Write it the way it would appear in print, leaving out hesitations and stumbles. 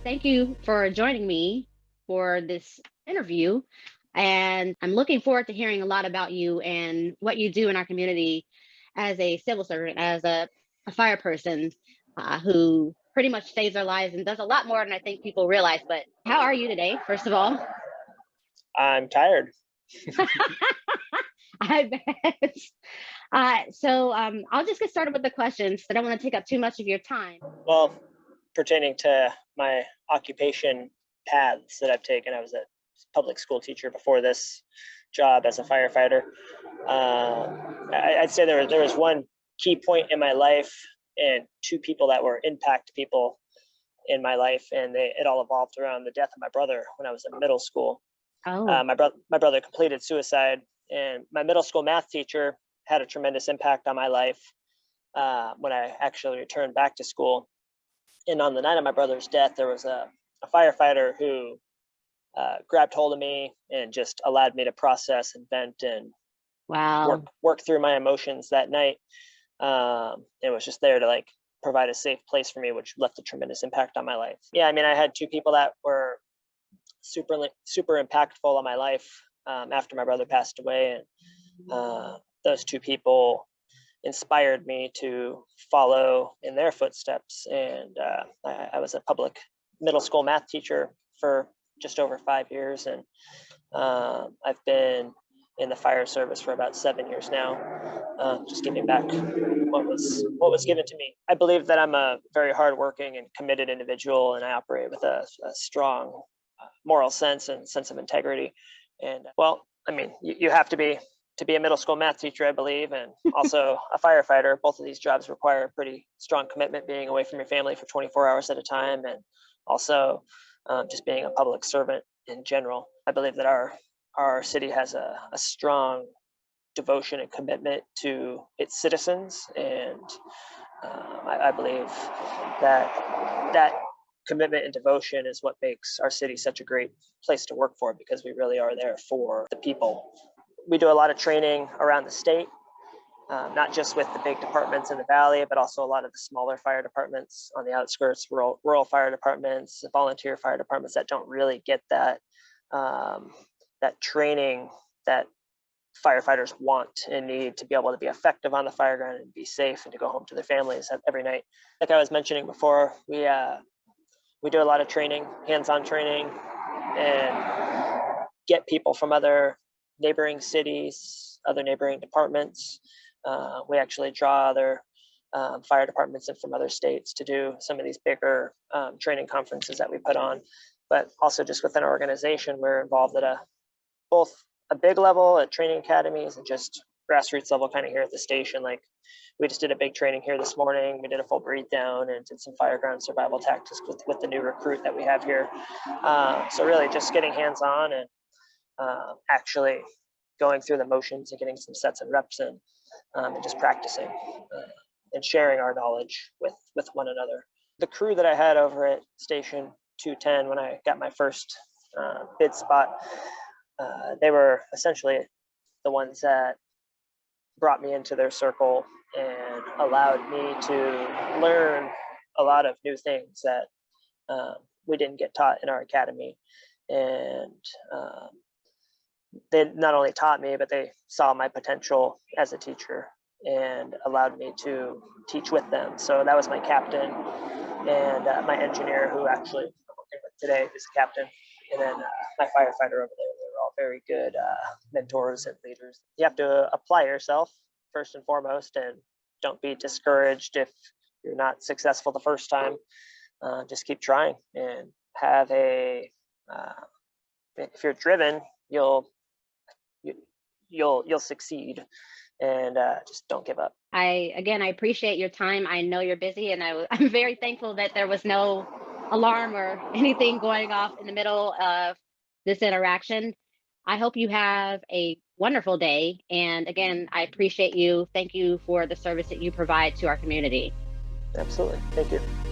Thank you for joining me for this interview. And I'm looking forward to hearing a lot about you and what you do in our community as a civil servant, as a fire person who pretty much saves their lives and does a lot more than I think people realize. But how are you today, first of all? I'm tired. I bet. I'll just get started with the questions. I don't want to take up too much of your time. Well, pertaining to my occupation paths that I've taken, I was a public school teacher before this job as a firefighter. I'd say there was one key point in my life and two people that were impact people in my life, and it all evolved around the death of my brother when I was in middle school. Oh, My brother completed suicide, and my middle school math teacher had a tremendous impact on my life when I actually returned back to school. And on the night of my brother's death, there was a firefighter who grabbed hold of me and just allowed me to process and vent and wow. work through my emotions that night. It was just there to like provide a safe place for me, which left a tremendous impact on my life. Yeah, I mean, I had two people that were super impactful on my life after my brother passed away, and those two people inspired me to follow in their footsteps. And I was a public middle school math teacher for just over 5 years, and I've been in the fire service for about 7 years now, just giving back what was given to me. I believe that I'm a very hardworking and committed individual, and I operate with a strong moral sense and sense of integrity. And well, I mean, you have to be a middle school math teacher, I believe, and also a firefighter. Both of these jobs require a pretty strong commitment, being away from your family for 24 hours at a time, and also just being a public servant in general. I believe that our city has a strong devotion and commitment to its citizens, and I believe that commitment and devotion is what makes our city such a great place to work for, because we really are there for the people. We do a lot of training around the state, not just with the big departments in the valley, but also a lot of the smaller fire departments on the outskirts, rural fire departments, volunteer fire departments that don't really get that that training that firefighters want and need to be able to be effective on the fire ground and be safe and to go home to their families every night. Like I was mentioning before, we do a lot of training, hands-on training, and get people from other neighboring cities, other neighboring departments. We actually draw other fire departments in from other states to do some of these bigger training conferences that we put on. But also just within our organization, we're involved at both a big level at training academies and just grassroots level kind of here at the station. Like we just did a big training here this morning. We did a full breathe down and did some fireground survival tactics with the new recruit that we have here. So really just getting hands-on and actually going through the motions and getting some sets and reps in, and just practicing and sharing our knowledge with one another. The crew that I had over at Station 210 when I got my first bid spot, they were essentially the ones that brought me into their circle and allowed me to learn a lot of new things that we didn't get taught in our academy. And they not only taught me, but they saw my potential as a teacher and allowed me to teach with them. So that was my captain and my engineer, who actually I'm working with today, is a captain, and then my firefighter over there. They were all very good mentors and leaders. You have to apply yourself first and foremost, and don't be discouraged if you're not successful the first time. Just keep trying and have if you're driven, you'll succeed, and just don't give up. I appreciate your time. I know you're busy, and I'm very thankful that there was no alarm or anything going off in the middle of this interaction. I hope you have a wonderful day. And again, I appreciate you. Thank you for the service that you provide to our community. Absolutely. Thank you.